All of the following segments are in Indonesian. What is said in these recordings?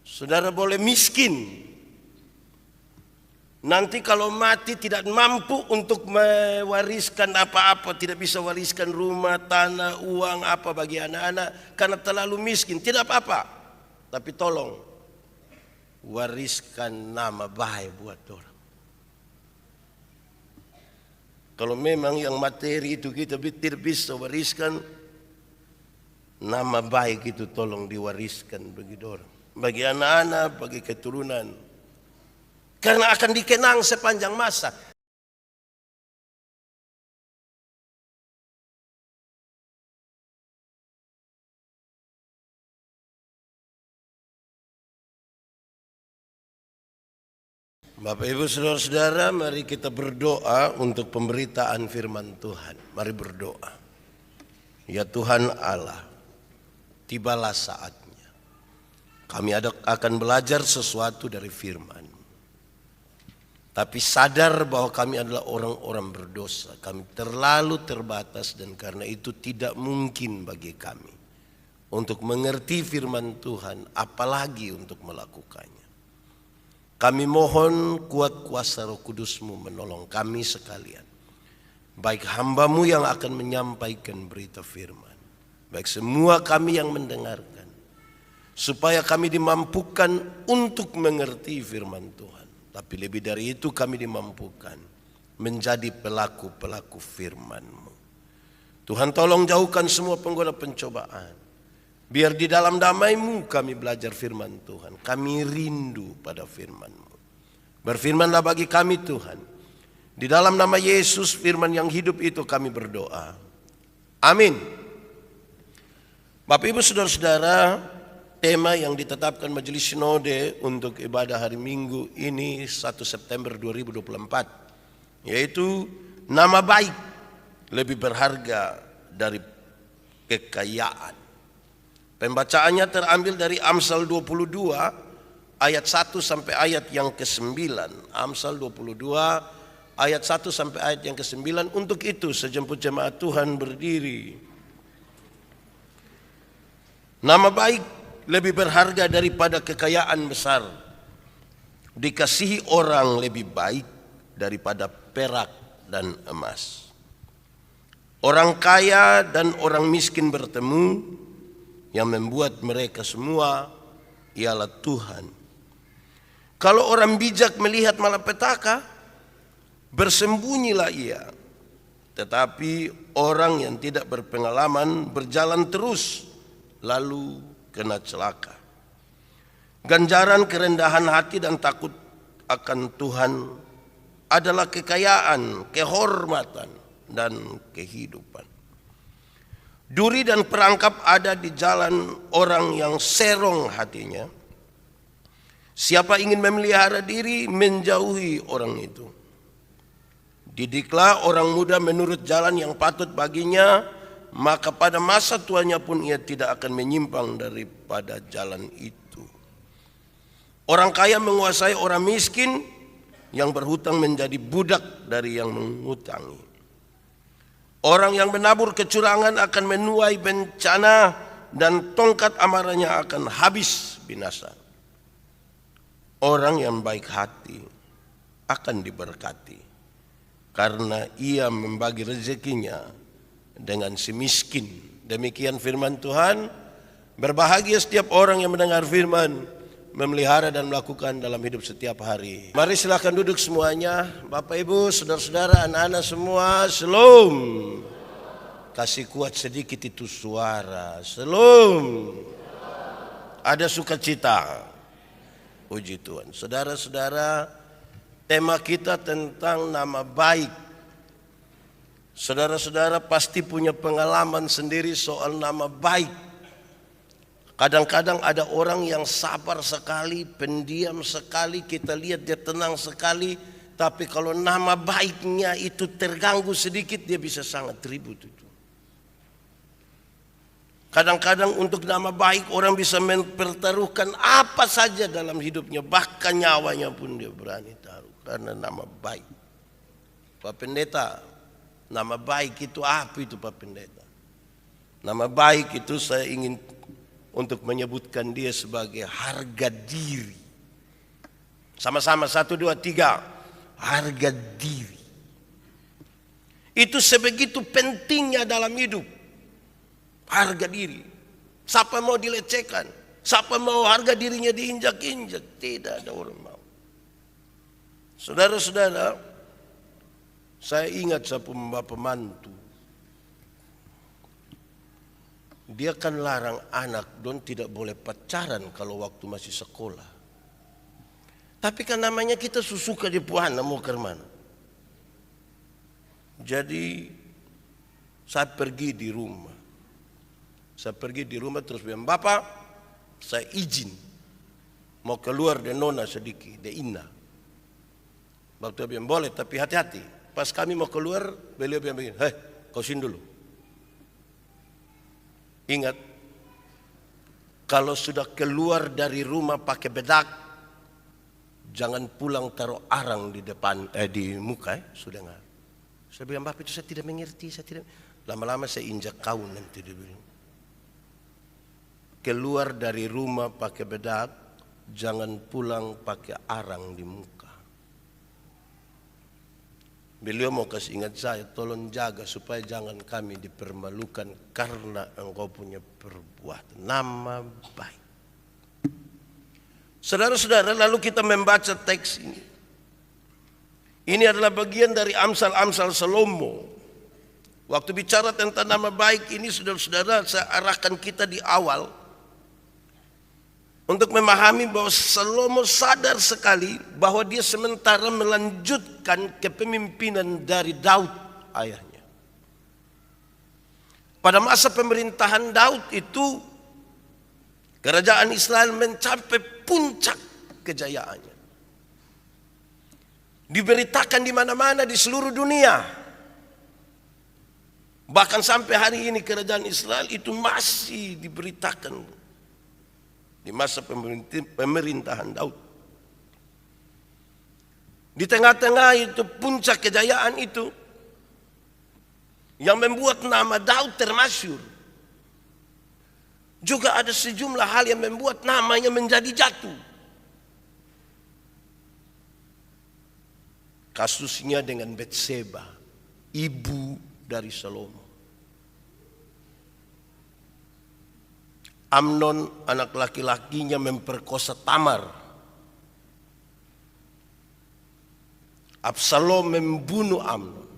Saudara boleh miskin. Nanti kalau mati tidak mampu untuk mewariskan apa-apa, tidak bisa wariskan rumah, tanah, uang apa bagi anak-anak karena terlalu miskin, tidak apa-apa. Tapi tolong wariskan nama baik buat orang. Kalau memang yang materi itu kita tidak bisa wariskan, nama baik itu tolong diwariskan bagi orang, bagi anak-anak, bagi keturunan. Karena akan dikenang sepanjang masa. Bapak Ibu Saudara-saudara, mari kita berdoa untuk pemberitaan firman Tuhan. Mari berdoa. Ya Tuhan Allah, tibalah saatnya. Kami akan belajar sesuatu dari firman. Tapi sadar bahwa kami adalah orang-orang berdosa. Kami terlalu terbatas dan karena itu tidak mungkin bagi kami untuk mengerti firman Tuhan, apalagi untuk melakukannya. Kami mohon kuat kuasa Roh Kudus-Mu menolong kami sekalian. Baik hamba-Mu yang akan menyampaikan berita firman, baik semua kami yang mendengarkan, supaya kami dimampukan untuk mengerti firman Tuhan. Tapi lebih dari itu kami dimampukan menjadi pelaku-pelaku firman-Mu. Tuhan tolong jauhkan semua penggoda pencobaan. Biar di dalam damai-Mu kami belajar firman Tuhan. Kami rindu pada firman-Mu. Berfirmanlah bagi kami Tuhan. Di dalam nama Yesus firman yang hidup itu kami berdoa. Amin. Bapak Ibu Saudara-saudara, tema yang ditetapkan Majelis Sinode untuk ibadah hari Minggu ini 1 September 2024 yaitu nama baik lebih berharga dari kekayaan. Pembacaannya terambil dari Amsal 22 ayat 1 sampai ayat yang ke-9. Amsal 22 ayat 1 sampai ayat yang ke-9. Untuk itu sejemput jemaat Tuhan berdiri. Nama baik lebih berharga daripada kekayaan besar. Dikasihi orang lebih baik daripada perak dan emas. Orang kaya dan orang miskin bertemu, yang membuat mereka semua ialah Tuhan. Kalau orang bijak melihat malapetaka, bersembunyilah ia. Tetapi orang yang tidak berpengalaman berjalan terus, lalu kena celaka. Ganjaran kerendahan hati dan takut akan Tuhan adalah kekayaan, kehormatan, dan kehidupan. Duri dan perangkap ada di jalan orang yang serong hatinya. Siapa ingin memelihara diri, menjauhi orang itu. Didiklah orang muda menurut jalan yang patut baginya, maka pada masa tuanya pun ia tidak akan menyimpang daripada jalan itu. Orang kaya menguasai orang miskin, yang berhutang menjadi budak dari yang menghutangi. Orang yang menabur kecurangan akan menuai bencana dan tongkat amarahnya akan habis binasa. Orang yang baik hati akan diberkati karena ia membagi rezekinya dengan si miskin. Demikian firman Tuhan. Berbahagia setiap orang yang mendengar firman, memelihara dan melakukan dalam hidup setiap hari. Mari silakan duduk semuanya. Bapak Ibu, saudara-saudara, anak-anak semua, shalom. Kasih kuat sedikit itu suara. Shalom. Ada sukacita. Puji Tuhan. Saudara-saudara, tema kita tentang nama baik. Saudara-saudara pasti punya pengalaman sendiri soal nama baik. Kadang-kadang ada orang yang sabar sekali, pendiam sekali, kita lihat dia tenang sekali. Tapi kalau nama baiknya itu terganggu sedikit, dia bisa sangat ribut itu. Kadang-kadang untuk nama baik orang bisa mempertaruhkan apa saja dalam hidupnya. Bahkan nyawanya pun dia berani taruh karena nama baik. Pak Pendeta, nama baik itu apa itu Pak Pendeta? Nama baik itu saya ingin untuk menyebutkan dia sebagai harga diri. Sama-sama 1, 2, 3. Harga diri. Itu sebegitu pentingnya dalam hidup. Harga diri. Siapa mau dilecehkan? Siapa mau harga dirinya diinjak-injak? Tidak ada orang mau. Saudara-saudara, saya ingat saya punya pembantu. Dia kan larang anak don tidak boleh pacaran kalau waktu masih sekolah. Tapi kan namanya kita suka di puana mau ke mana. Jadi saya pergi di rumah. Terus bilang, "Bapak, saya izin mau keluar dengan nona sedikit, de Ina." Bapak bilang, "Boleh, tapi hati-hati." Pas kami mau keluar, beliau bilang begini, "Hei, kau sini dulu. Ingat, kalau sudah keluar dari rumah pakai bedak, jangan pulang taruh arang di depan, di muka, sudah nggak?" Saya bilang, "Bapak, itu saya tidak mengerti, saya tidak." Lama-lama saya injak kau nanti, dia bilang. Keluar dari rumah pakai bedak, jangan pulang pakai arang di muka. Beliau mau kasih ingat saya, tolong jaga supaya jangan kami dipermalukan karena engkau punya perbuatan nama baik. Saudara-saudara, lalu kita membaca teks ini. Ini adalah bagian dari Amsal-Amsal Salomo. Waktu bicara tentang nama baik ini, saudara-saudara, saya arahkan kita di awal untuk memahami bahwa Salomo sadar sekali bahwa dia sementara melanjutkan kepemimpinan dari Daud ayahnya. Pada masa pemerintahan Daud itu, kerajaan Israel mencapai puncak kejayaannya. Diberitakan di mana-mana di seluruh dunia. Bahkan sampai hari ini kerajaan Israel itu masih diberitakan di masa pemerintahan Daud. Di tengah-tengah itu puncak kejayaan itu yang membuat nama Daud termasyhur. Juga ada sejumlah hal yang membuat namanya menjadi jatuh. Kasusnya dengan Betseba, ibu dari Salomo. Amnon anak laki-lakinya memperkosa Tamar. Absalom membunuh Amnon.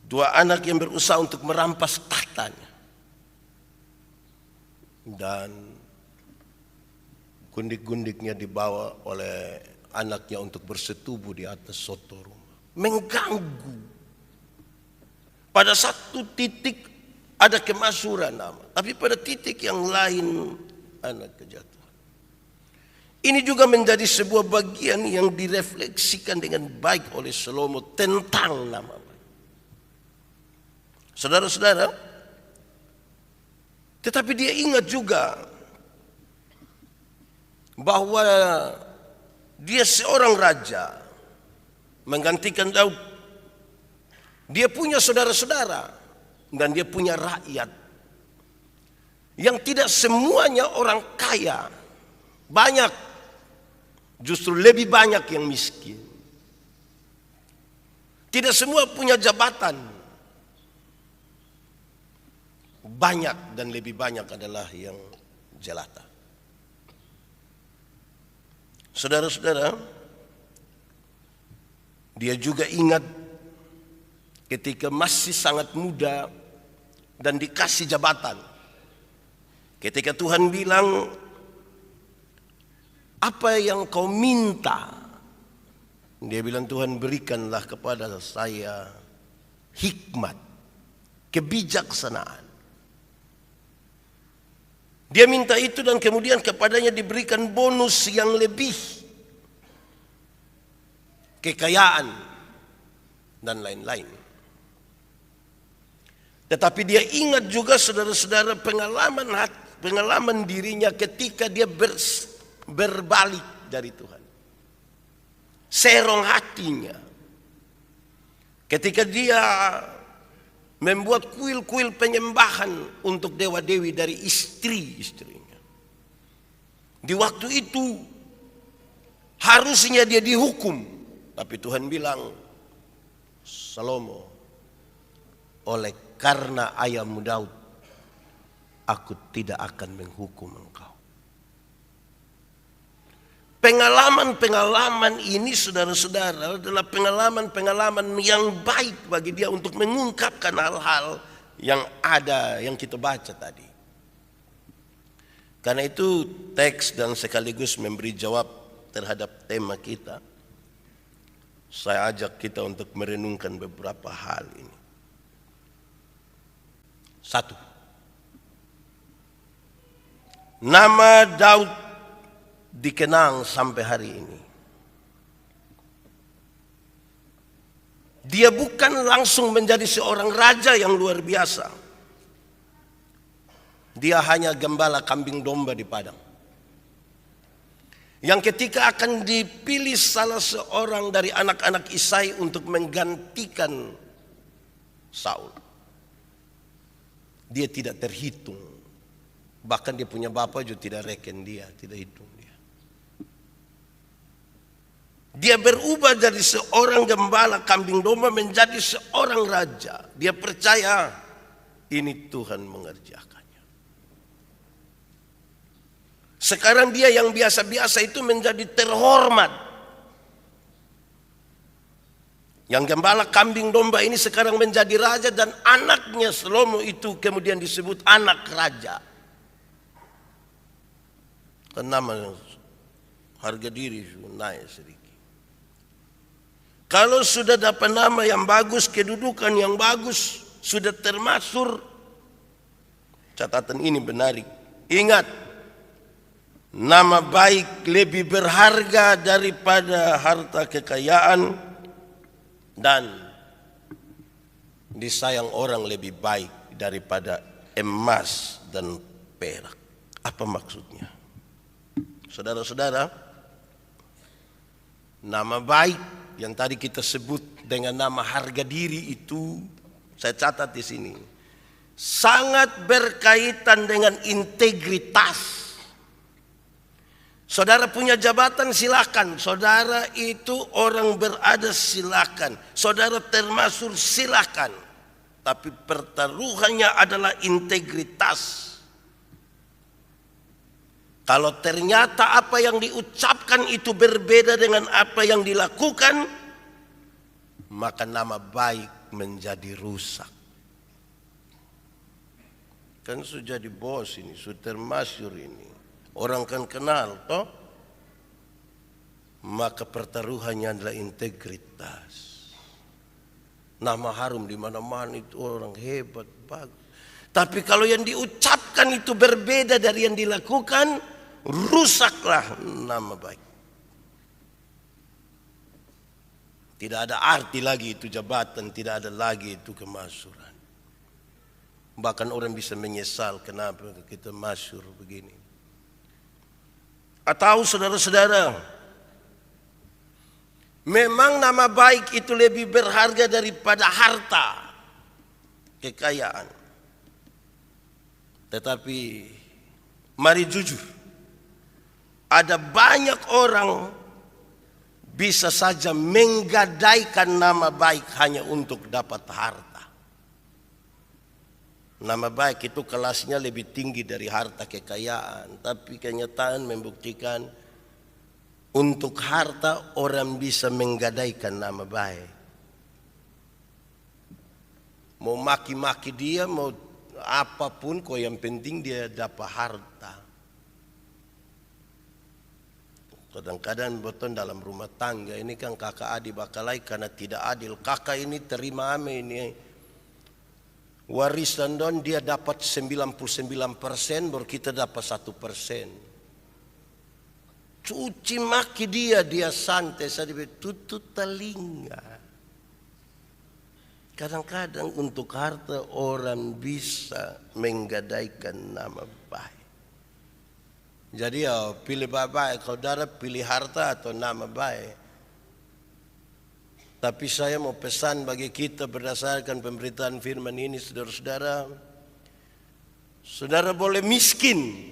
Dua anak yang berusaha untuk merampas tahtanya. Dan gundik-gundiknya dibawa oleh anaknya untuk bersetubuh di atas soto rumah. Mengganggu. Pada satu titik ada kemasyhuran nama, tapi pada titik yang lain anak kejatuhan. Ini juga menjadi sebuah bagian yang direfleksikan dengan baik oleh Salomo tentang nama baik. Saudara-saudara, tetapi dia ingat juga bahwa dia seorang raja menggantikan Daud. Dia punya saudara-saudara. Dan dia punya rakyat yang tidak semuanya orang kaya. Banyak, justru lebih banyak yang miskin. Tidak semua punya jabatan. Banyak dan lebih banyak adalah yang jelata. Saudara-saudara, dia juga ingat ketika masih sangat muda dan dikasih jabatan. Ketika Tuhan bilang, "Apa yang kau minta?" Dia bilang, "Tuhan, berikanlah kepada saya hikmat, kebijaksanaan." Dia minta itu dan kemudian kepadanya diberikan bonus yang lebih, kekayaan dan lain-lain. Tetapi dia ingat juga saudara-saudara pengalaman dirinya ketika dia berbalik dari Tuhan. Serong hatinya. Ketika dia membuat kuil-kuil penyembahan untuk dewa-dewi dari istri-istrinya. Di waktu itu harusnya dia dihukum, tapi Tuhan bilang, Salomo, oleh karena ayahmu Daud, aku tidak akan menghukum engkau. Pengalaman-pengalaman ini saudara-saudara adalah pengalaman-pengalaman yang baik bagi dia untuk mengungkapkan hal-hal yang ada yang kita baca tadi. Karena itu teks dan sekaligus memberi jawab terhadap tema kita. Saya ajak kita untuk merenungkan beberapa hal ini. Satu, nama Daud dikenang sampai hari ini. Dia bukan langsung menjadi seorang raja yang luar biasa. Dia hanya gembala kambing domba di padang. Yang ketika akan dipilih salah seorang dari anak-anak Isai untuk menggantikan Saul, dia tidak terhitung. Bahkan dia punya bapak juga tidak reken dia, tidak hitung dia. Dia berubah dari seorang gembala kambing domba menjadi seorang raja. Dia percaya ini Tuhan mengerjakannya. Sekarang dia yang biasa-biasa itu menjadi terhormat. Yang gembala kambing domba ini sekarang menjadi raja, dan anaknya Salomo itu kemudian disebut anak raja. Karena nama harga diri naik sedikit. Kalau sudah dapat nama yang bagus, kedudukan yang bagus, sudah termasuk, catatan ini menarik. Ingat, nama baik lebih berharga daripada harta kekayaan, dan disayang orang lebih baik daripada emas dan perak. Apa maksudnya? Saudara-saudara, nama baik yang tadi kita sebut dengan nama harga diri itu, saya catat di sini, sangat berkaitan dengan integritas. Saudara punya jabatan, silakan. Saudara itu orang berada, silakan. Saudara termasuk, silakan. Tapi pertaruhannya adalah integritas. Kalau ternyata apa yang diucapkan itu berbeda dengan apa yang dilakukan, maka nama baik menjadi rusak. Kan sudah jadi bos ini, sudah termasyhur ini. Orang kan kenal toh. Maka pertaruhannya adalah integritas. Nama harum di mana-mana, itu orang hebat, bagus. Tapi kalau yang diucapkan itu berbeda dari yang dilakukan, rusaklah nama baik. Tidak ada arti lagi itu jabatan, tidak ada lagi itu kemasyhuran. Bahkan orang bisa menyesal kenapa kita masyhur begini. Atau saudara-saudara, memang nama baik itu lebih berharga daripada harta, kekayaan. Tetapi mari jujur, ada banyak orang bisa saja menggadaikan nama baik hanya untuk dapat harta. Nama baik itu kelasnya lebih tinggi dari harta kekayaan. Tapi kenyataan membuktikan untuk harta orang bisa menggadaikan nama baik. Mau maki-maki dia, mau apapun, kok yang penting dia dapat harta. Kadang-kadang betul dalam rumah tangga ini kan kakak adik bakalai karena tidak adil. Kakak ini terima ame ini warisan don, dia dapat 99%, baru kita dapat 1%. Cuci maki dia santai saja, tutup telinga. Kadang-kadang untuk harta orang bisa menggadaikan nama baik. Jadi ya pilih baik, saudara pilih harta atau nama baik. Tapi saya mau pesan bagi kita berdasarkan pemberitaan firman ini, saudara-saudara. Saudara boleh miskin,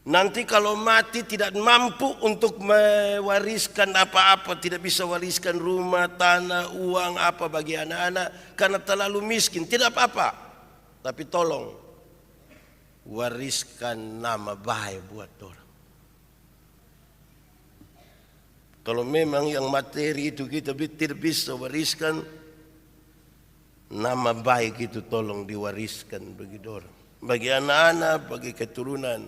nanti kalau mati tidak mampu untuk mewariskan apa-apa, tidak bisa wariskan rumah, tanah, uang apa bagi anak-anak karena terlalu miskin, tidak apa-apa. Tapi tolong wariskan nama baik buat orang. Kalau memang yang materi itu kita tidak bisa wariskan, nama baik itu tolong diwariskan bagi orang, bagi anak-anak, bagi keturunan.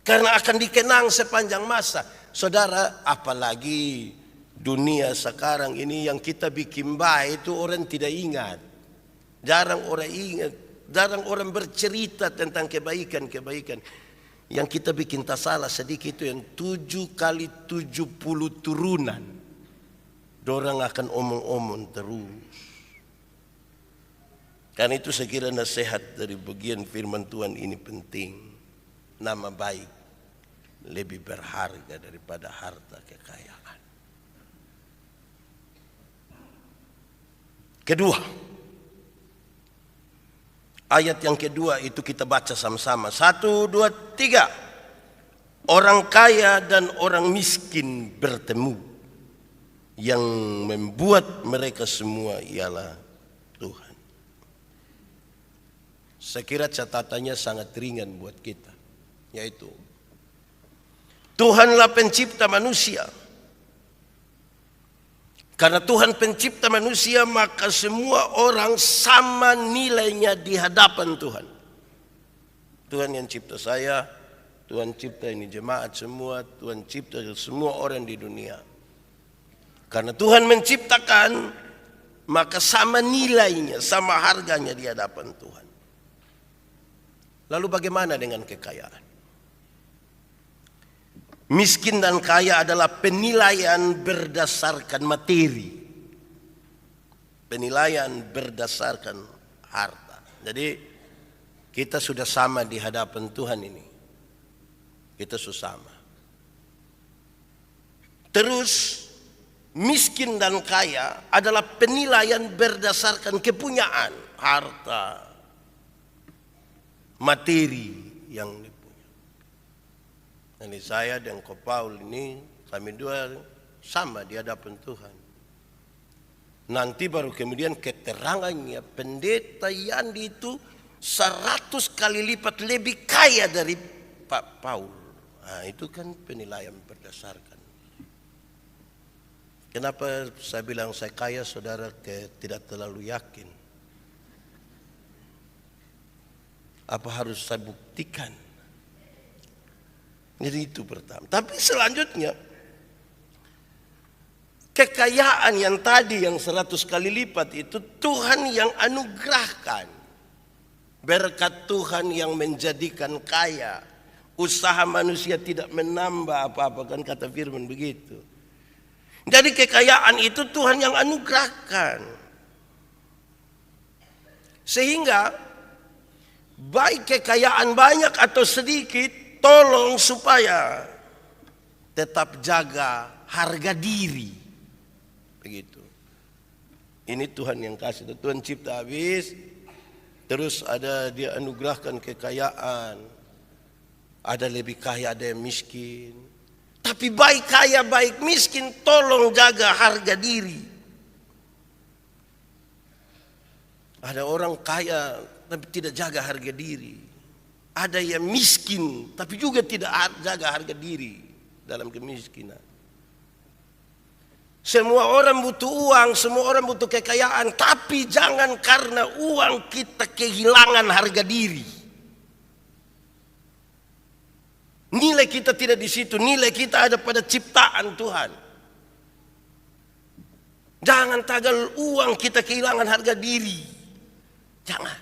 Karena akan dikenang sepanjang masa. Saudara, apalagi dunia sekarang ini yang kita bikin baik itu orang tidak ingat. Jarang orang ingat, jarang orang bercerita tentang kebaikan-kebaikan. Yang kita bikin tak salah sedikit itu yang 7 kali 70 turunan. Dorang akan omong-omong terus. Karena itu saya kira nasihat dari bagian firman Tuhan ini penting. Nama baik lebih berharga daripada harta kekayaan. Kedua, ayat yang kedua itu kita baca sama-sama. 1, 2, 3. Orang kaya dan orang miskin bertemu. Yang membuat mereka semua ialah Tuhan. Saya kira catatannya sangat ringan buat kita. Yaitu Tuhanlah pencipta manusia. Karena Tuhan pencipta manusia, maka semua orang sama nilainya di hadapan Tuhan. Tuhan yang cipta saya, Tuhan cipta ini jemaat semua, Tuhan cipta semua orang di dunia. Karena Tuhan menciptakan, maka sama nilainya, sama harganya di hadapan Tuhan. Lalu bagaimana dengan kekayaan? Miskin dan kaya adalah penilaian berdasarkan materi. Penilaian berdasarkan harta. Jadi kita sudah sama di hadapan Tuhan ini. Kita sudah sama. Terus miskin dan kaya adalah penilaian berdasarkan kepunyaan, harta, materi yang dipunya. Ini saya dan Ko Paul ini, kami dua sama di hadapan Tuhan. Nanti baru kemudian keterangannya pendeta Yandi itu 100 kali lipat lebih kaya dari Pak Paul. Nah, itu kan penilaian berdasarkan. Kenapa saya bilang saya kaya, saudara, tidak terlalu yakin. Apa harus saya buktikan? Jadi itu pertama. Tapi selanjutnya, kekayaan yang tadi yang 100 kali lipat itu Tuhan yang anugerahkan. Berkat Tuhan yang menjadikan kaya. Usaha manusia tidak menambah apa-apa, kan kata firman begitu. Jadi kekayaan itu Tuhan yang anugerahkan. Sehingga baik kekayaan banyak atau sedikit, tolong supaya tetap jaga harga diri. Begitu. Ini Tuhan yang kasih. Tuhan cipta habis. Terus ada dia anugerahkan kekayaan. Ada lebih kaya, ada yang miskin. Tapi baik kaya, baik miskin, tolong jaga harga diri. Ada orang kaya tapi tidak jaga harga diri. Ada yang miskin tapi juga tidak jaga harga diri dalam kemiskinan. Semua orang butuh uang, semua orang butuh kekayaan, tapi jangan karena uang kita kehilangan harga diri. Nilai kita tidak di situ, nilai kita ada pada ciptaan Tuhan. Jangan tagal uang kita kehilangan harga diri. Jangan.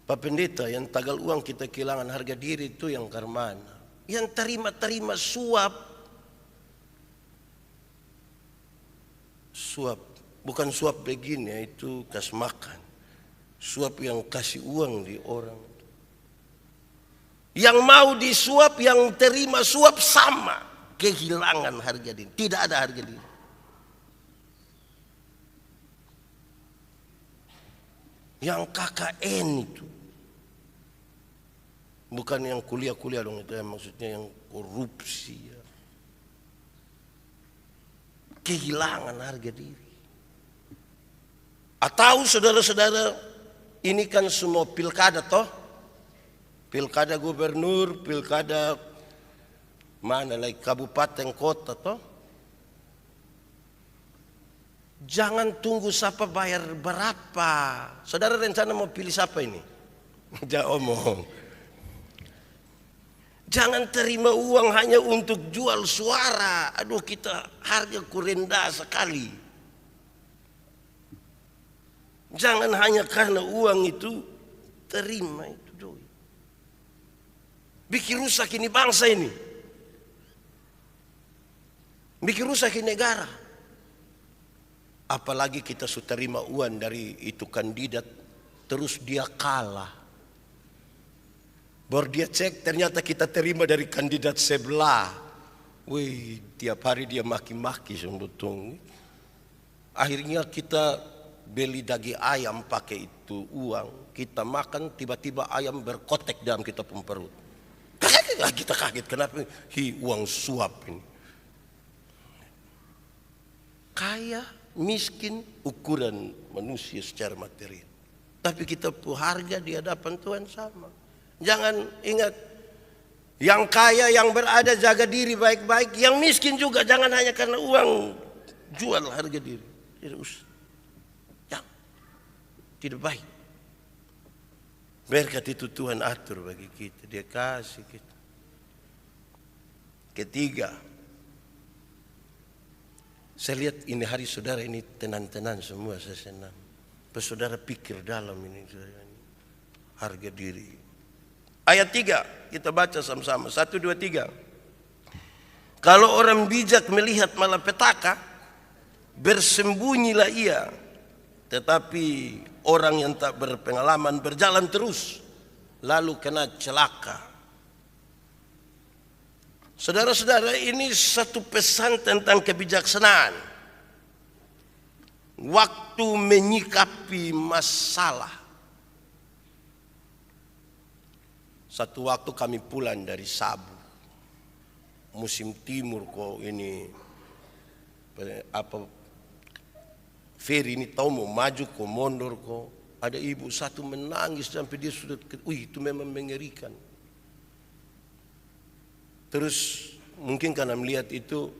Pak Pendeta, yang tagal uang kita kehilangan harga diri itu yang karmana. Yang terima-terima suap. Suap, bukan suap begini, itu kas makan. Suap yang kasih uang di orang. Yang mau disuap, yang terima suap sama. kehilangan harga diri. Tidak ada harga diri. Yang KKN itu bukan yang kuliah-kuliah dong, itu maksudnya yang korupsi ya. Kehilangan harga diri. Atau saudara-saudara, ini kan semua pilkada toh, pilkada gubernur, pilkada mana lagi kabupaten kota toh. Jangan tunggu siapa bayar berapa. Saudara rencana mau pilih siapa ini? Jangan omong. Jangan terima uang hanya untuk jual suara. Aduh, kita harga rendah sekali. Jangan hanya karena uang itu terima itu doi. Bikin rusak ini bangsa ini. Bikin rusak ini negara. Apalagi kita sudah terima uang dari itu kandidat, terus dia kalah. Baru dia cek ternyata kita terima dari kandidat sebelah. Wih, tiap hari dia maki-maki sebetulnya. Akhirnya kita beli daging ayam pakai itu uang. Kita makan, tiba-tiba ayam berkotek dalam kita pun perut. Kita kaget, kenapa? Uang suap ini. Kaya, miskin, ukuran manusia secara material. Tapi kita pun harga di hadapan Tuhan sama. Jangan ingat, yang kaya, yang berada jaga diri baik-baik. Yang miskin juga jangan hanya karena uang jual harga diri. Tidak usah. Ya, tidak baik. Berkat itu Tuhan atur bagi kita. Dia kasih kita. Ketiga, saya lihat ini hari saudara ini tenang-tenang semua, saya senang. Saudara pikir dalam ini harga diri. Ayat 3 kita baca sama-sama. 1, 2, 3. Kalau orang bijak melihat malapetaka, bersembunyilah ia. Tetapi orang yang tak berpengalaman berjalan terus, lalu kena celaka. Saudara-saudara, ini satu pesan tentang kebijaksanaan. Waktu menyikapi masalah. Satu waktu kami pulang dari Sabu. Musim timur kok ini. Ferry ini tahu mau maju kok mundur kok. Ada ibu satu menangis sampai dia sudah, itu memang mengerikan. Terus mungkin karena melihat itu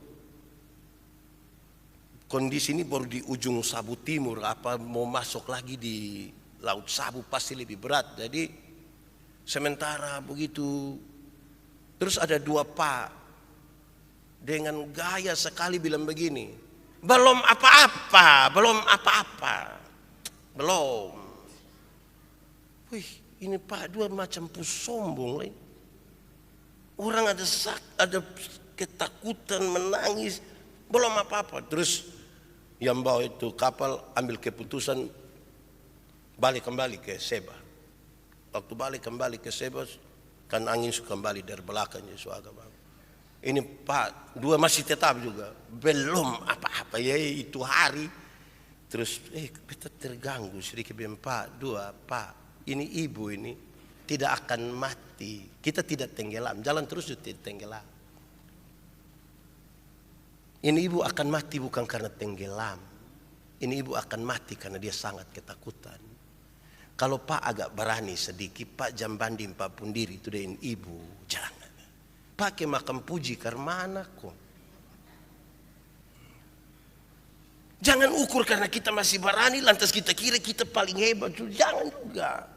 kondisi ini baru di ujung Sabu Timur, apa mau masuk lagi di Laut Sabu pasti lebih berat. Jadi sementara begitu, terus ada dua pak dengan gaya sekali bilang begini, belum apa-apa, belum apa-apa, belum. Wih, ini pak dua macam sombong lagi. Orang ada ketakutan, menangis, belum apa-apa. Terus yang bawa itu kapal ambil keputusan balik kembali ke Seba. Waktu balik kembali ke Seba, kan angin suka kembali dari belakang. Ini pak dua masih tetap juga belum apa-apa ya itu hari. Terus kita terganggu sedikit, pak dua pak ini ibu ini tidak akan mati. Kita tidak tenggelam, jalan terus tidak tenggelam. Ini ibu akan mati bukan karena tenggelam. Ini ibu akan mati karena dia sangat ketakutan. Kalau pak agak berani sedikit, pak jambandi 40 diri itu dengan ibu, jangan. Pakai makam puji karena kok. Jangan ukur karena kita masih berani lantas kita kira kita paling hebat. Jangan juga.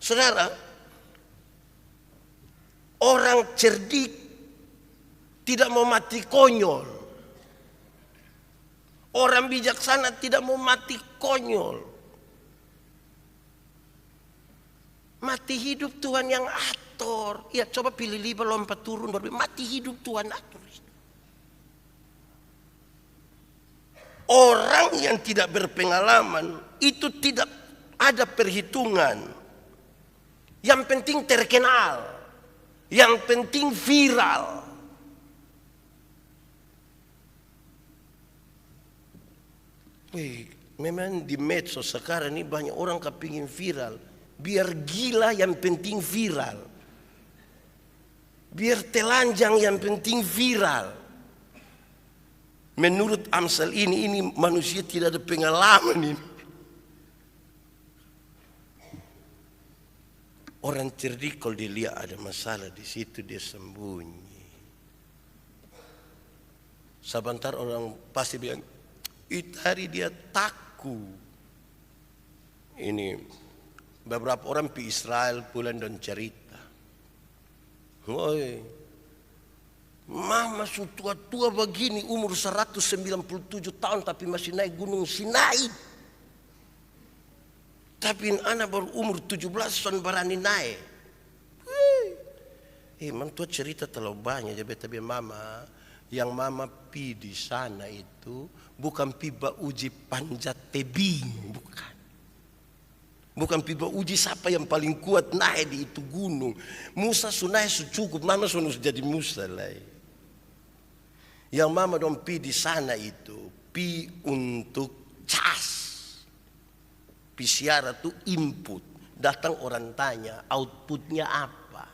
Saudara, orang cerdik tidak mau mati konyol. Orang bijaksana tidak mau mati konyol. Mati hidup Tuhan yang atur. Ya coba pilih 5 lompat turun, mati hidup Tuhan atur. Orang yang tidak berpengalaman itu tidak ada perhitungan. Yang penting terkenal, yang penting viral, Wih, memang di medsos sekarang ini banyak orang kepingin viral. Biar gila yang penting viral. Biar telanjang yang penting viral. Menurut Amsal ini manusia tidak ada pengalaman ini. Orang cerdik kalau dilihat ada masalah di situ dia sembunyi. Sebentar orang pasti bilang, itu hari dia takut. Ini beberapa orang di Israel pulang dan cerita. Woi, mama su tua-tua begini umur 197 tahun tapi masih naik gunung Sinai. Tapi anak baru umur 17 tahun berani naik. Mantua cerita terlalu banyak. Tapi mama, yang mama pi di sana itu bukan piba uji panjat tebing, bukan. Bukan piba uji siapa yang paling kuat naik di itu gunung. Musa sunai cukup, mama sudah jadi Musa lah. Yang mama dong pi di sana itu pi untuk cas. PCR itu input, datang orang tanya outputnya apa.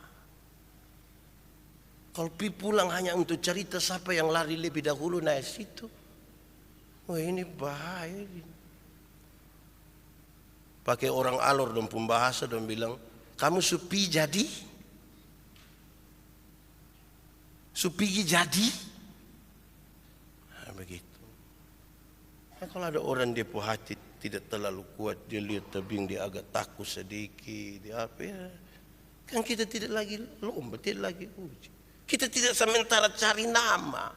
Kalau pi pulang hanya untuk cerita siapa yang lari lebih dahulu naik situ, wah ini bahaya. Pakai orang alor dan pembahasa dan bilang, kamu supi jadi? Supi jadi? Nah, begitu. Nah, kalau ada orang dia punya hati tidak terlalu kuat, dia lihat tebing dia agak takut sedikit, dia apa ya? Kan kita tidak lagi lomba, tidak lagi uji. Kita tidak sementara cari nama.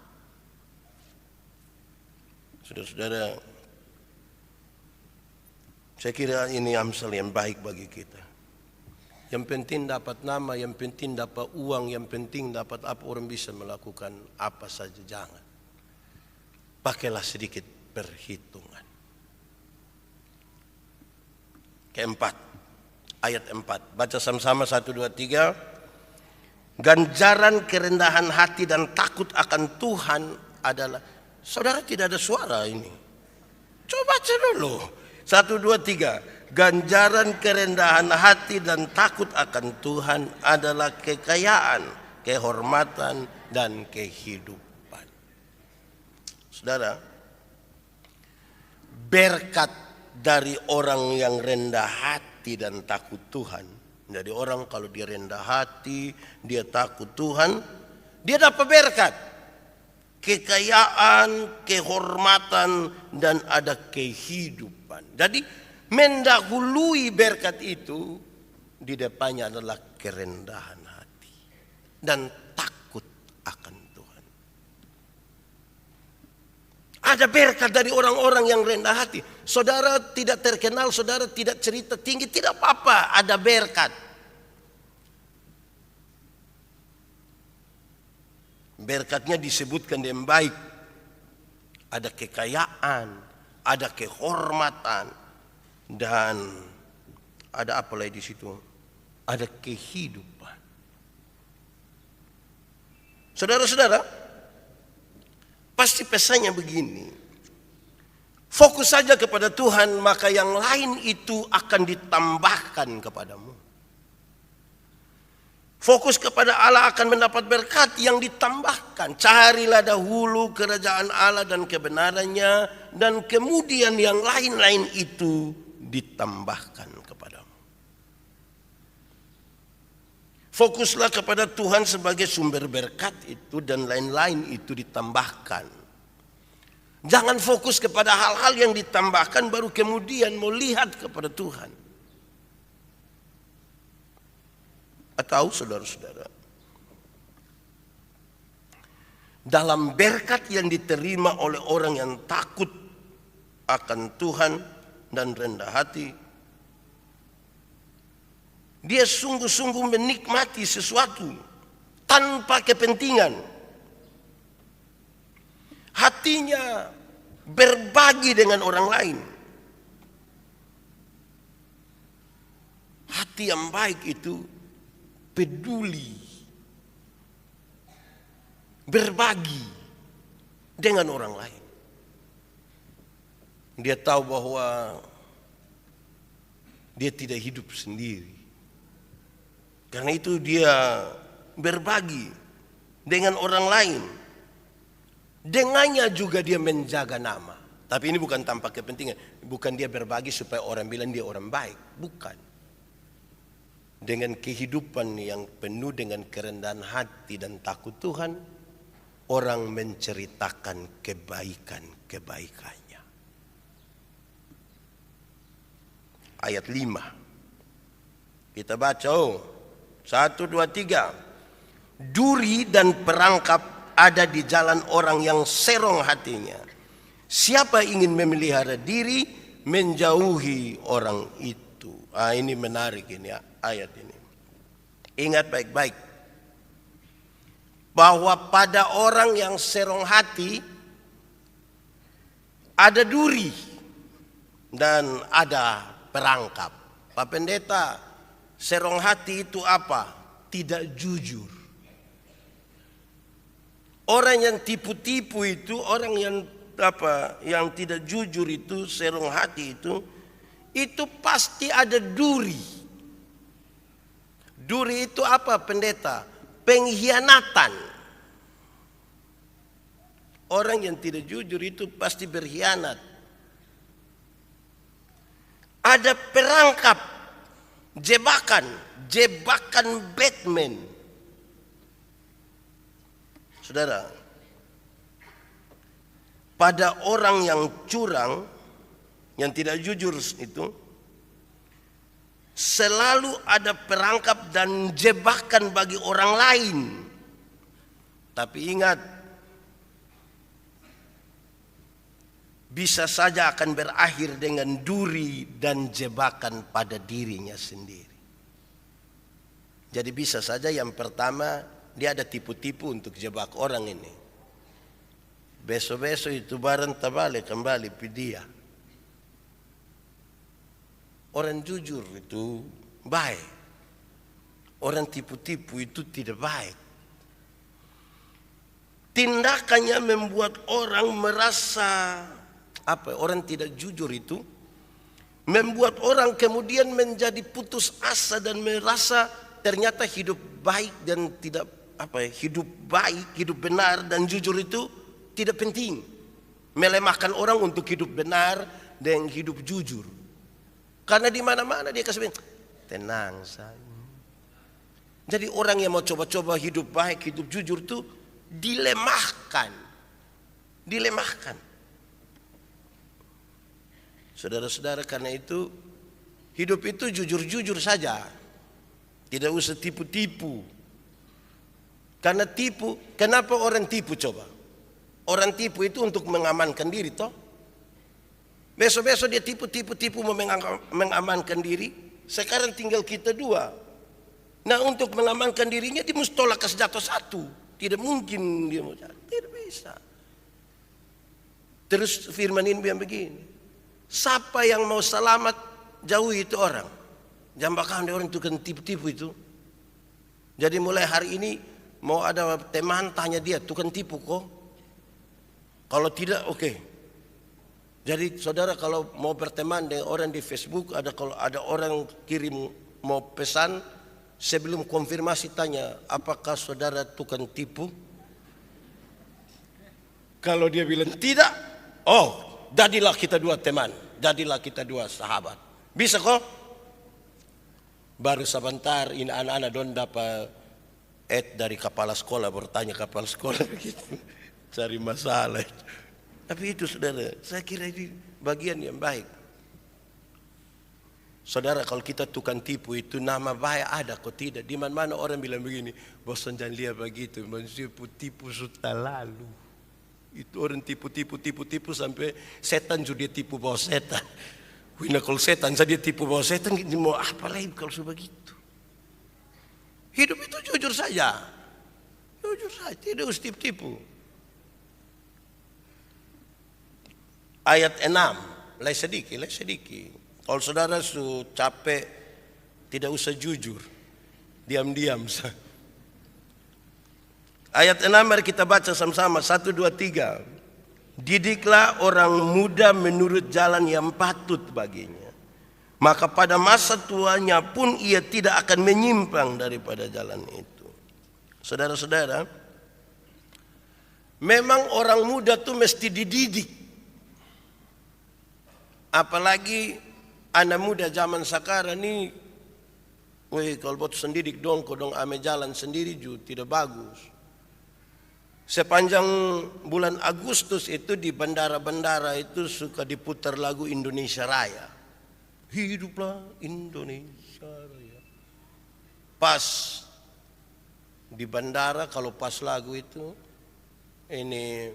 Saudara-saudara, saya kira ini Amsal yang baik bagi kita. Yang penting dapat nama, yang penting dapat uang, yang penting dapat apa, orang bisa melakukan apa saja, jangan. Pakailah sedikit perhitungan. Keempat, ayat 4. Baca sama-sama 1, 2, 3. Ganjaran kerendahan hati dan takut akan Tuhan adalah. Saudara tidak ada suara ini. Coba baca dulu. 1, 2, 3. Ganjaran kerendahan hati dan takut akan Tuhan adalah kekayaan, kehormatan, dan kehidupan. Saudara, berkat dari orang yang rendah hati dan takut Tuhan. Jadi orang kalau dia rendah hati, dia takut Tuhan, dia dapat berkat. Kekayaan, kehormatan, dan ada kehidupan. Jadi mendahului berkat itu, di depannya adalah kerendahan hati dan takut akan Tuhan. Ada berkat dari orang-orang yang rendah hati. Saudara tidak terkenal, saudara tidak cerita tinggi, tidak apa-apa, ada berkat. Berkatnya disebutkan dengan baik. Ada kekayaan, ada kehormatan, dan ada apa lagi di situ? Ada kehidupan. Saudara-saudara, pasti pesannya begini. Fokus saja kepada Tuhan, maka yang lain itu akan ditambahkan kepadamu. Fokus kepada Allah akan mendapat berkat yang ditambahkan. Carilah dahulu kerajaan Allah dan kebenarannya, dan kemudian yang lain-lain itu ditambahkan kepadamu. Fokuslah kepada Tuhan sebagai sumber berkat itu, dan lain-lain itu ditambahkan. Jangan fokus kepada hal-hal yang ditambahkan baru kemudian mau lihat kepada Tuhan. Atau saudara-saudara, dalam berkat yang diterima oleh orang yang takut akan Tuhan dan rendah hati, dia sungguh-sungguh menikmati sesuatu tanpa kepentingan. Hatinya berbagi dengan orang lain. Hati yang baik itu peduli, berbagi dengan orang lain. Dia tahu bahwa dia tidak hidup sendiri. Karena itu dia berbagi dengan orang lain. Dengannya juga dia menjaga nama. Tapi ini bukan tanpa kepentingan. Bukan dia berbagi supaya orang bilang dia orang baik. Bukan. Dengan kehidupan yang penuh dengan kerendahan hati dan takut Tuhan, orang menceritakan kebaikan-kebaikannya. Ayat 5. Kita baca. 1, 2, 3. Duri dan perangkap ada di jalan orang yang serong hatinya. Siapa ingin memelihara diri, menjauhi orang itu. Ini menarik ini ayat ini. Ingat baik-baik. Bahwa pada orang yang serong hati ada duri dan ada perangkap. Pak Pendeta, serong hati itu apa? Tidak jujur. Orang yang tipu-tipu itu, orang yang tidak jujur itu, serong hati itu pasti ada duri. Duri itu apa, Pendeta? Pengkhianatan. Orang yang tidak jujur itu pasti berkhianat. Ada perangkap, jebakan Batman. Saudara, pada orang yang curang, yang tidak jujur itu, selalu ada perangkap dan jebakan bagi orang lain. Tapi ingat, bisa saja akan berakhir dengan duri dan jebakan pada dirinya sendiri. Jadi bisa saja yang pertama dia ada tipu-tipu untuk jebak orang ini. Besok-besok itu barang terbalik kembali ke dia. Orang jujur itu baik. Orang tipu-tipu itu tidak baik. Tindakannya membuat orang merasa orang tidak jujur itu membuat orang kemudian menjadi putus asa dan merasa ternyata hidup baik dan tidak hidup baik, hidup benar dan jujur itu tidak penting. Melemahkan orang untuk hidup benar dan hidup jujur. Karena di mana-mana dia kasih tenang saja. Jadi orang yang mau coba-coba hidup baik, hidup jujur itu dilemahkan. Saudara-saudara, karena itu hidup itu jujur-jujur saja. Tidak usah tipu-tipu. Karena tipu, kenapa orang tipu coba? Orang tipu itu untuk mengamankan diri toh. Besok-besok dia tipu-tipu mengamankan diri. Sekarang tinggal kita dua. Nah, untuk mengamankan dirinya dia mesti tolak jatuh satu. Tidak mungkin dia mau jatuh. Tidak bisa. Terus firman ini bilang begini. Siapa yang mau selamat, jauhi itu orang. Jangan bakal ada orang itu kan tipu-tipu itu. Jadi mulai hari ini mau ada teman tanya dia, tukang tipu kok? Kalau tidak, oke. Jadi saudara kalau mau berteman dengan orang di Facebook, kalau ada orang kirim mau pesan, sebelum konfirmasi tanya, apakah saudara tukang tipu? Kalau dia bilang tidak, jadilah kita dua teman, jadilah kita dua sahabat. Bisa kok? Baru sebentar ini anak-anak don dapat dari kepala sekolah, bertanya kepala sekolah begitu, cari masalah. Tapi itu saudara, saya kira ini bagian yang baik. Saudara, kalau kita tukang tipu itu nama baik ada kok tidak? Di mana-mana orang bilang begini, bosan jangan lihat begitu, manusia tipu sudah lalu. Itu orang tipu sampai setan juga dia tipu bawa setan. Wina kalau setan saja dia tipu bawa setan, mau apa lagi kalau sudah begitu? Hidup itu jujur saja. Jujur saja, tidak usah tipu-tipu. Ayat 6, lagi sedikit. Kalau saudara sudah capek, tidak usah jujur. Diam-diam. Ayat 6 mari kita baca sama-sama. 1, 2, 3. Didiklah orang muda menurut jalan yang patut baginya, maka pada masa tuanya pun ia tidak akan menyimpang daripada jalan itu. Saudara-saudara, memang orang muda tuh mesti dididik. Apalagi anak muda zaman sekarang ini, kalau buat sendiri dong, kodong ame jalan sendiri juga tidak bagus. Sepanjang bulan Agustus itu di bandara-bandara itu suka diputar lagu Indonesia Raya. Hiduplah Indonesia Raya. Pas di bandara kalau pas lagu itu, ini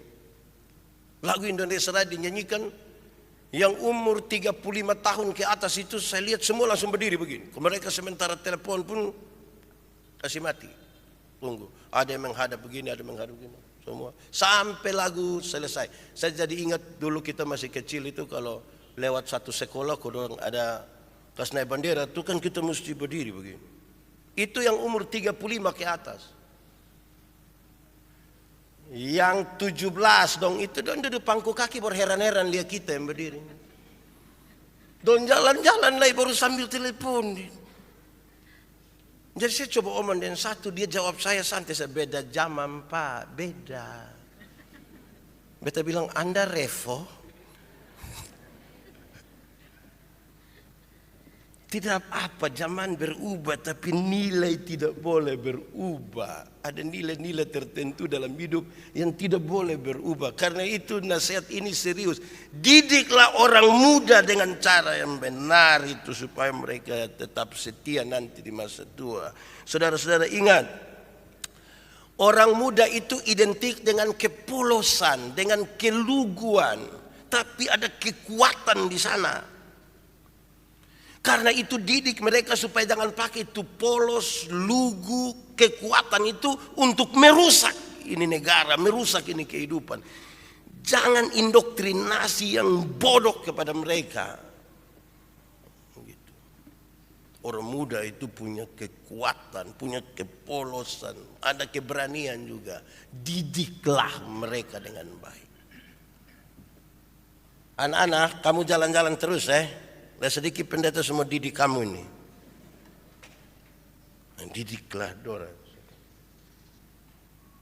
lagu Indonesia Raya dinyanyikan, yang umur 35 tahun ke atas itu saya lihat semua langsung berdiri begini. Mereka sementara telepon pun kasih mati. Tunggu, ada yang menghadap begini, ada yang menghadap begini. Semua sampai lagu selesai. Saya jadi ingat dulu kita masih kecil itu kalau lewat satu sekolah kalau ada kas naik bendera itu kan kita mesti berdiri begini. Itu yang umur 35 ke atas. Yang 17 dong itu dong duduk pangku kaki berheran-heran lihat kita yang berdiri. Don jalan-jalan lagi baru sambil telepon. Jadi saya coba omong dengan satu, dia jawab saya santai, saya beda zaman Pak, beda. Beta bilang Anda revo. Tidak apa, zaman berubah tapi nilai tidak boleh berubah. Ada nilai-nilai tertentu dalam hidup yang tidak boleh berubah. Karena itu nasihat ini serius. Didiklah orang muda dengan cara yang benar itu supaya mereka tetap setia nanti di masa tua. Saudara-saudara ingat, orang muda itu identik dengan kepolosan, dengan keluguan. Tapi ada kekuatan di sana. Karena itu didik mereka supaya jangan pakai itu polos, lugu, kekuatan itu untuk merusak ini negara, merusak ini kehidupan. Jangan indoktrinasi yang bodoh kepada mereka. Gitu. Orang muda itu punya kekuatan, punya kepolosan, ada keberanian juga. Didiklah mereka dengan baik. Anak-anak, kamu jalan-jalan terus Dan sedikit pendeta semua didik kamu ini. Didiklah dorang.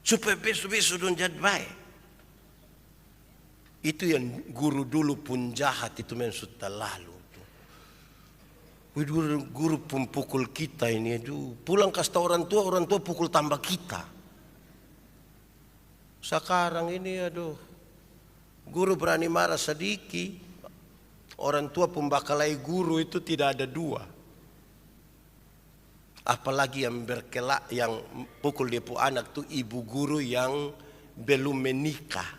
Supaya besok-besok dong jadi baik. Itu yang guru dulu pun jahat itu memang sudah lalu. Guru pun pukul kita ini. Pulang kasih orang tua pukul tambah kita. Sekarang ini guru berani marah sedikit. Orang tua pembakalai guru itu tidak ada dua. Apalagi yang berkelak, yang pukul dia pu anak tuh ibu guru yang belum menikah.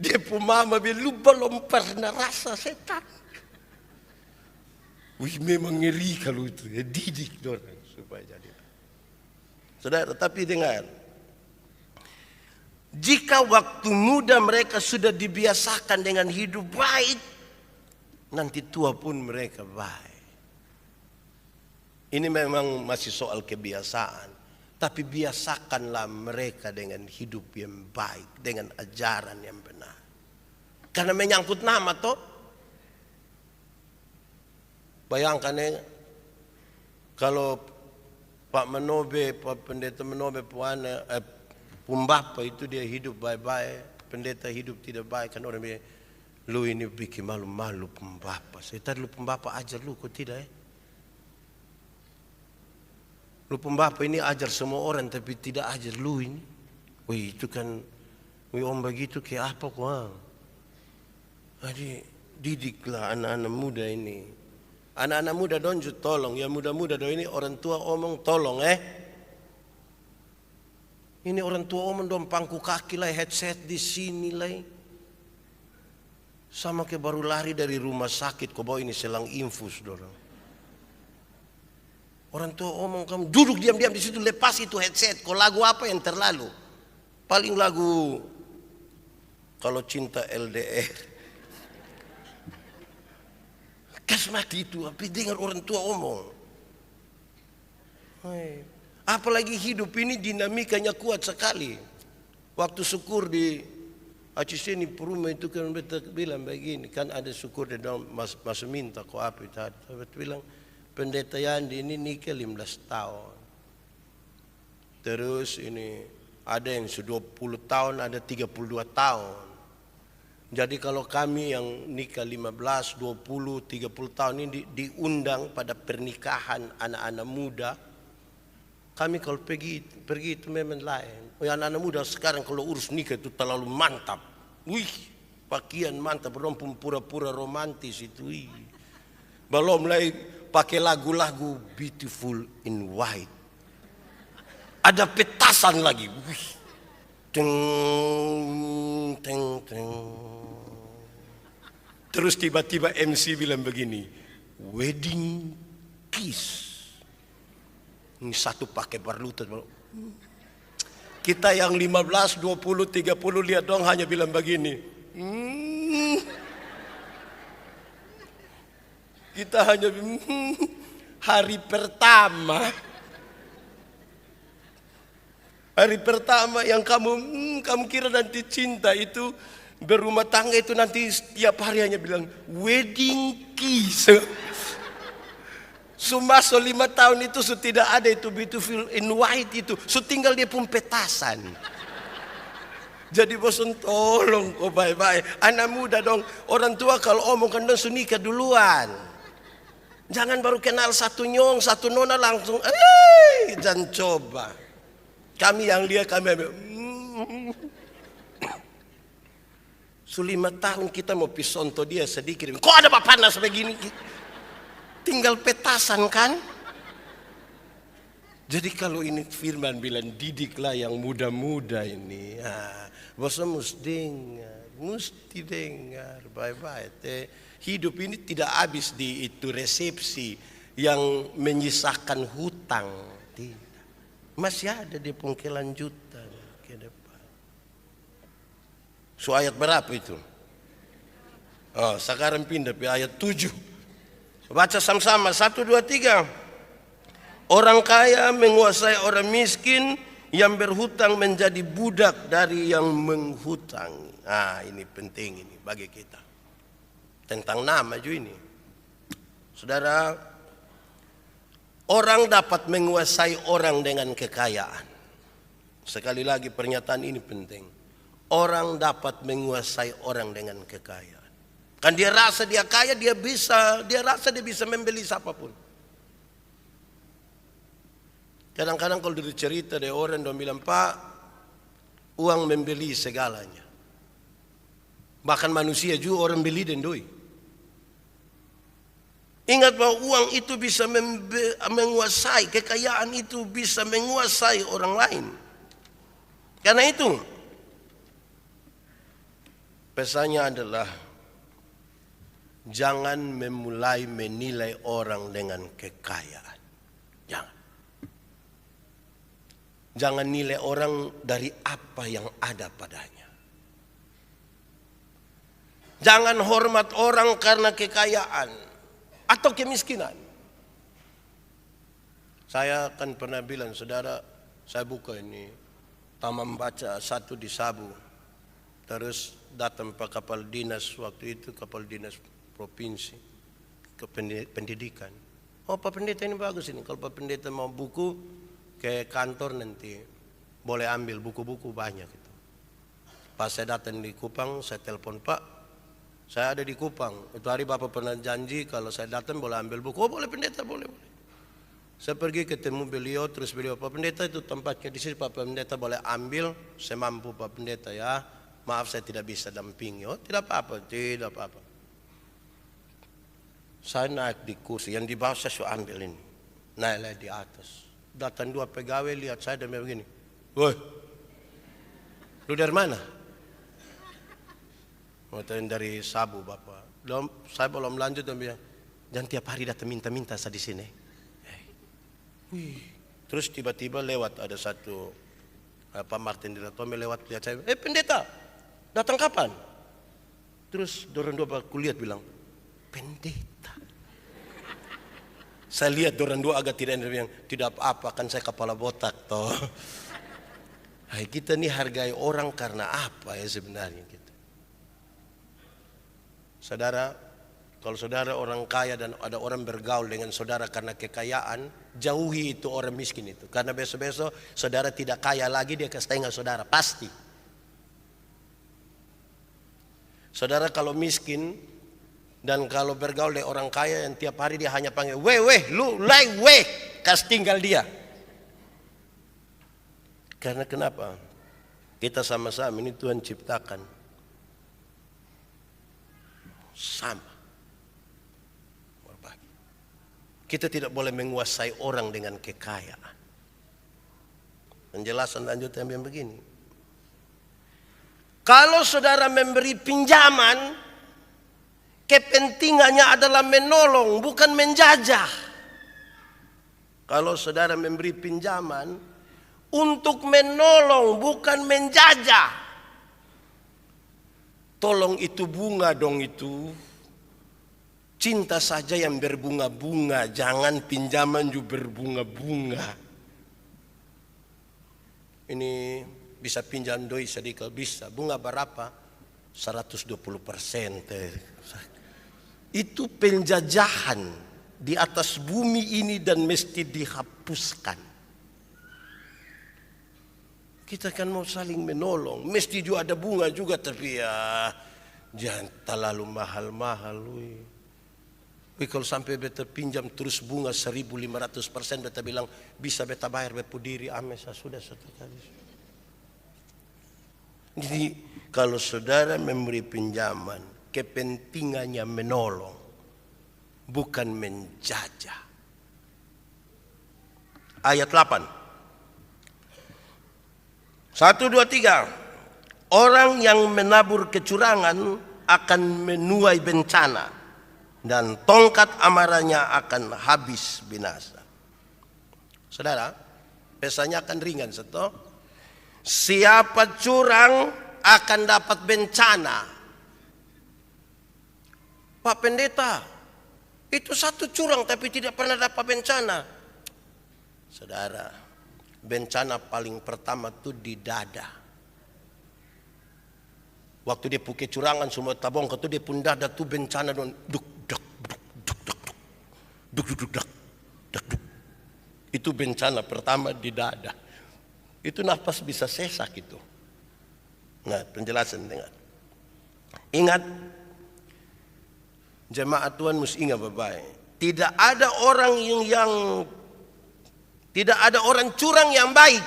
Dia pu mama belum pernah rasa setan. Memang ngeri kalau itu. Didik orang supaya jadi. Saudara, tapi dengar. Jika waktu muda mereka sudah dibiasakan dengan hidup baik, nanti tua pun mereka baik. Ini memang masih soal kebiasaan. Tapi biasakanlah mereka dengan hidup yang baik, dengan ajaran yang benar. Karena menyangkut nama toh. Bayangkan kalau Pak Menobe, Pak Pendeta Menobe, Pumbapa itu dia hidup baik-baik, pendeta hidup tidak baik, kan orang bilang, lu ini bikin malu-malu Pumbapa. Saya tadi lu Pumbapa ajar lu, kok tidak Lu Pumbapa ini ajar semua orang tapi tidak ajar lu ini. Wih itu kan, om begitu kayak apa kok? Jadi didiklah anak-anak muda ini. Anak-anak muda dong tolong, ya muda-muda dong ini orang tua omong tolong Ini orang tua omong dong pangku kaki lah, headset di sini lah. Sama kayak baru lari dari rumah sakit, kau bawa ini selang infus dorang. Orang tua omong kamu duduk diam-diam di situ, lepas itu headset. Kau lagu apa yang terlalu? Paling lagu kalau cinta LDR. Kas mati itu, tapi dengar orang tua omong. Apalagi hidup ini dinamikanya kuat sekali. Waktu syukur di Aci sini perumah itu kan beta bilang begini, kan ada syukur dia dong masuk minta kau apa itu. Beta bilang pendeta Yandi ini nikah 15 tahun. Terus ini ada yang sudah 20 tahun, ada 32 tahun. Jadi kalau kami yang nikah 15, 20, 30 tahun ini diundang pada pernikahan anak-anak muda, kami kalau pergi itu memang lain. Anak-anak muda sekarang kalau urus nikah itu terlalu mantap. Wih, pakaian mantap, orang pun pura-pura romantis itu. Wih. Belum lagi pakai lagu-lagu Beautiful in White. Ada petasan lagi. Wih. Teng, teng, teng. Terus tiba-tiba MC bilang begini, wedding kiss. Ini satu pakai berlutut. Kita yang 15, 20, 30 lihat dong hanya bilang begini. Kita hanya hari pertama. Hari pertama yang kamu kira nanti cinta itu berumah tangga itu nanti setiap hari hanya bilang wedding kiss. Masuk 5 tahun itu tidak ada itu Beautiful in White itu. Tinggal dia pun petasan. Jadi bosan tolong kau baik-baik. Anak muda dong. Orang tua kalau omongkan dong nikah duluan. Jangan baru kenal satu nyong, satu nona langsung. Jangan coba. Kami yang lihat kami. 5 tahun kita mau pisonto dia sedikit. Kok ada panas begini? Tinggal petasan kan? Jadi kalau ini firman bilang didiklah yang muda-muda ini. Bosnya mesti dengar baik-baik. Hidup ini tidak habis di itu resepsi yang menyisakan hutang. Tidak. Masih ada di kelanjutan ke depan. So ayat berapa itu? Sekarang pindah ke ayat 7. Baca sama-sama 1, 2, 3. Orang kaya menguasai orang miskin, yang berhutang menjadi budak dari yang menghutangi. Ini penting ini bagi kita. Tentang nama juga ini. Saudara, orang dapat menguasai orang dengan kekayaan. Sekali lagi pernyataan ini penting. Orang dapat menguasai orang dengan kekayaan. Kan dia rasa dia kaya, dia rasa dia bisa membeli siapapun. Kadang-kadang kalau cerita dari orang, dia bilang, Pak, uang membeli segalanya. Bahkan manusia juga orang beli dan doi. Ingat bahwa uang itu bisa menguasai, kekayaan itu bisa menguasai orang lain. Karena itu, pesannya adalah, jangan memulai menilai orang dengan kekayaan. Jangan nilai orang dari apa yang ada padanya. Jangan hormat orang karena kekayaan atau kemiskinan. Saya kan pernah bilang, saudara, saya buka ini taman baca satu di Sabu. Terus datang Pak Kepala Dinas waktu itu, Kepala Dinas Provinsi ke pendidikan. Pak Pendeta ini bagus ini. Kalau Pak Pendeta mau buku ke kantor nanti boleh ambil buku-buku banyak itu. Pas saya datang di Kupang, saya telepon, Pak, saya ada di Kupang. Itu hari Bapak pernah janji kalau saya datang boleh ambil buku. Boleh Pendeta, boleh. Saya pergi ketemu beliau, terus beliau, Pak Pendeta itu tempatnya di sini, Pak Pendeta boleh ambil semampu Pak Pendeta ya. Maaf saya tidak bisa dampingi. Tidak apa-apa, tidak apa-apa. Saya naik di kursi, yang di bawah saya sudah ambil ini. Naiklah di atas. Datang 2 pegawai lihat saya dan begini. Woi, lu dari mana? Dari Sabu Bapak. Saya belum lanjut dan bilang, jangan tiap hari datang minta-minta saya di sini. Terus tiba-tiba lewat ada satu Pak Martin Dilatome lewat lihat saya. Pendeta, datang kapan? Terus dorang 2 kulihat bilang, pendeta. Saya lihat dorang 2 agak tidak apa-apa, kan saya kepala botak toh. Hai, kita nih hargai orang karena apa ya sebenarnya kita? Saudara, kalau saudara orang kaya dan ada orang bergaul dengan saudara karena kekayaan, jauhi itu orang miskin itu. Karena besok-besok saudara tidak kaya lagi, dia kesetengah saudara, pasti. Saudara kalau miskin dan kalau bergaul dengan orang kaya yang tiap hari dia hanya panggil, weh, lu, lai, weh, kasih tinggal dia. Karena kenapa? Kita sama-sama ini Tuhan ciptakan sama. Berbagi. Kita tidak boleh menguasai orang dengan kekayaan. Penjelasan lanjutnya yang begini. Kalau saudara memberi pinjaman, kepentingannya adalah menolong, bukan menjajah. Kalau saudara memberi pinjaman untuk menolong, bukan menjajah. Tolong itu bunga dong itu. Cinta saja yang berbunga-bunga, jangan pinjaman juga berbunga-bunga. Ini bisa pinjam doi sedikit, bisa. Bunga berapa? 120%. Itu penjajahan di atas bumi ini dan mesti dihapuskan. Kita kan mau saling menolong, mesti juga ada bunga juga, tapi ya jangan terlalu mahal-mahal. Tapi kalau sampai beta pinjam terus bunga 1.500%, beta bilang bisa beta bayar bepu diri, amesa sudah satu kali. Jadi kalau saudara memberi pinjaman, kepentingannya menolong, bukan menjajah. Ayat 8. 1, 2, 3. Orang yang menabur kecurangan akan menuai bencana, dan tongkat amarahnya akan habis binasa. Saudara, pesannya akan ringan, seto. Siapa curang akan dapat bencana. Pak Pendeta, itu satu curang tapi tidak pernah dapat bencana. Saudara, bencana paling pertama tuh di dada. Waktu dia puke curangan semua tabong ke tuh dia pun dada tuh bencana don duk duk duk duk duk duk duk duk duk duk. Itu bencana pertama di dada. Itu nafas bisa sesak itu. Nah, penjelasan dengar. Ingat, jemaat Tuhan mesti ingat baik-baik. Tidak ada orang tidak ada orang curang yang baik.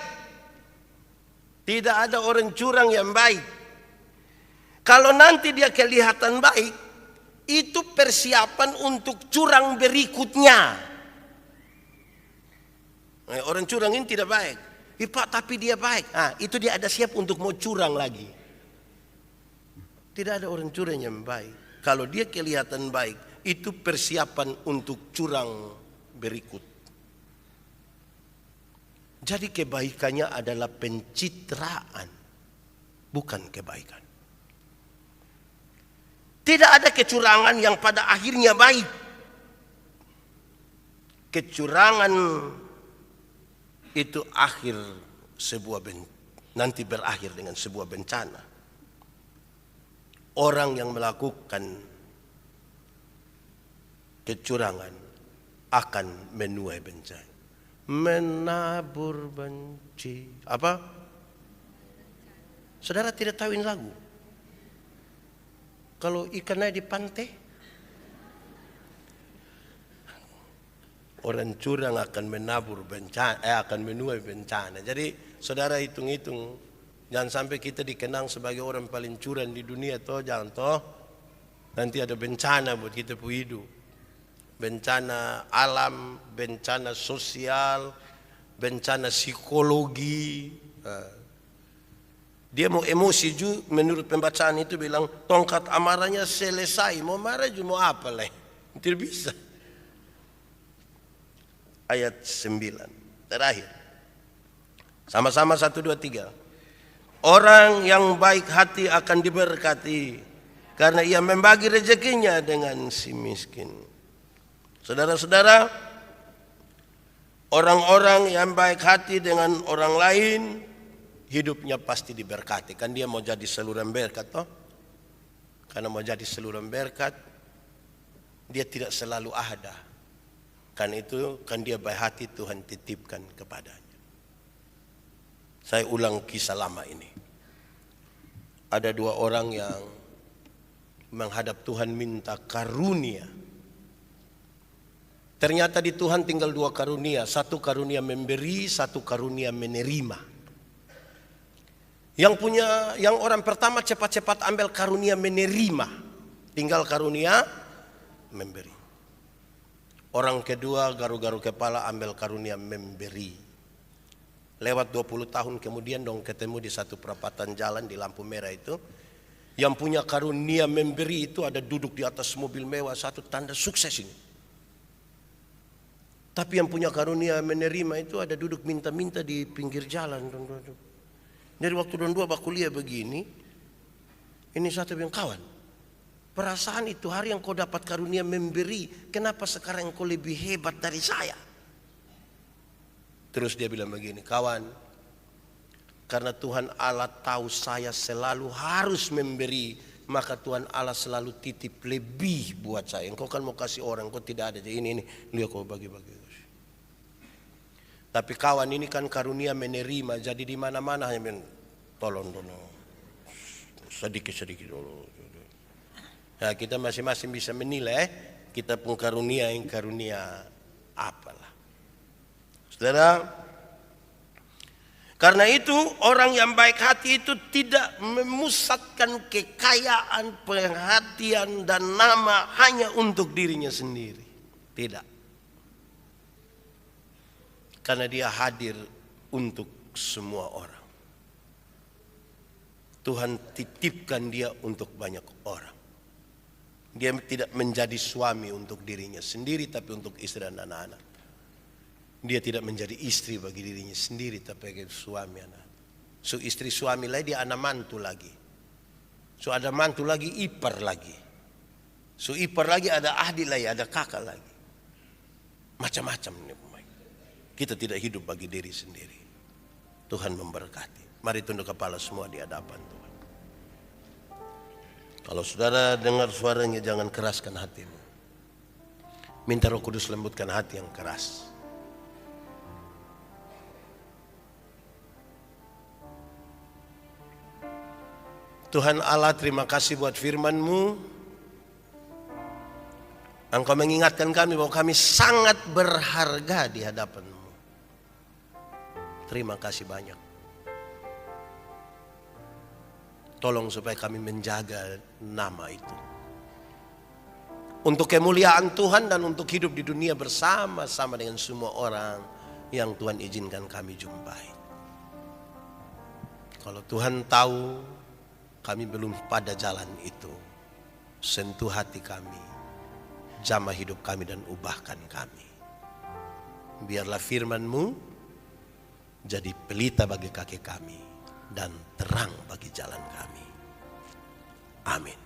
Tidak ada orang curang yang baik. Kalau nanti dia kelihatan baik, itu persiapan untuk curang berikutnya. Orang curang ini tidak baik. Pak, tapi dia baik. Itu dia ada siap untuk mau curang lagi. Tidak ada orang curang yang baik. Kalau dia kelihatan baik, itu persiapan untuk curang berikut. Jadi kebaikannya adalah pencitraan, bukan kebaikan. Tidak ada kecurangan yang pada akhirnya baik. Kecurangan itu nanti berakhir dengan sebuah bencana. Orang yang melakukan kecurangan akan menuai bencana. Menabur benci. Apa? Saudara tidak tahu ini lagu? Kalau ikannya di pantai, orang curang akan menabur bencana, akan menuai bencana. Jadi saudara hitung-hitung, jangan sampai kita dikenang sebagai orang paling curang di dunia, jangan nanti ada bencana buat kita hidup. Bencana alam, bencana sosial, bencana psikologi. Dia mau emosi juga, menurut pembacaan itu bilang tongkat amarahnya selesai. Mau marah juga mau apa lah? Tidak bisa. Ayat 9 terakhir. Sama-sama 1, 2, 3. Orang yang baik hati akan diberkati, karena ia membagi rezekinya dengan si miskin. Saudara-saudara, orang-orang yang baik hati dengan orang lain hidupnya pasti diberkati. Kan dia mau jadi saluran berkat toh. Karena mau jadi saluran berkat, dia tidak selalu ada. Kan itu, kan dia baik hati Tuhan titipkan kepadanya. Saya ulang kisah lama ini. Ada dua orang yang menghadap Tuhan minta karunia. Ternyata di Tuhan tinggal dua karunia. Satu karunia memberi, satu karunia menerima. Yang orang pertama cepat-cepat ambil karunia menerima. Tinggal karunia memberi. Orang kedua garu-garu kepala ambil karunia memberi. Lewat 20 tahun kemudian dong ketemu di satu perapatan jalan di lampu merah itu. Yang punya karunia memberi itu ada duduk di atas mobil mewah, satu tanda sukses ini. Tapi yang punya karunia menerima itu ada duduk minta-minta di pinggir jalan. Jadi waktu dua kuliah begini, ini satu bilang, kawan, perasaan itu hari yang kau dapat karunia memberi, kenapa sekarang kau lebih hebat dari saya? Terus dia bilang begini, kawan, karena Tuhan Allah tahu saya selalu harus memberi, maka Tuhan Allah selalu titip lebih buat saya. Engkau kan mau kasih orang, kau tidak ada, ini, lihat kau bagi-bagi. Tapi kawan ini kan karunia menerima, jadi di mana-mana hanya tolong sedikit dulu. Nah, kita masing-masing bisa menilai kita pun karunia yang karunia apalah. Saudara, karena itu orang yang baik hati itu tidak memusatkan kekayaan, perhatian dan nama hanya untuk dirinya sendiri. Tidak. Karena dia hadir untuk semua orang. Tuhan titipkan dia untuk banyak orang. Dia tidak menjadi suami untuk dirinya sendiri, tapi untuk istri dan anak-anak. Dia tidak menjadi istri bagi dirinya sendiri, tapi bagi suami anak. So istri suami lagi, dia anak mantu lagi. So ada mantu lagi, ipar lagi. So ipar lagi, ada adik lagi, ada kakak lagi. Macam-macam ini. Kita tidak hidup bagi diri sendiri. Tuhan memberkati. Mari tunduk kepala semua di hadapan Tuhan. Kalau saudara dengar suaranya, jangan keraskan hatimu. Minta Roh Kudus lembutkan hati yang keras. Tuhan Allah, terima kasih buat firman-Mu. Engkau mengingatkan kami bahwa kami sangat berharga di hadapan-Mu. Terima kasih banyak. Tolong supaya kami menjaga nama itu. Untuk kemuliaan Tuhan dan untuk hidup di dunia bersama-sama dengan semua orang yang Tuhan izinkan kami jumpai. Kalau Tuhan tahu kami belum pada jalan itu, sentuh hati kami, jamah hidup kami dan ubahkan kami. Biarlah firman-Mu jadi pelita bagi kaki kami dan terang bagi jalan kami. Amin.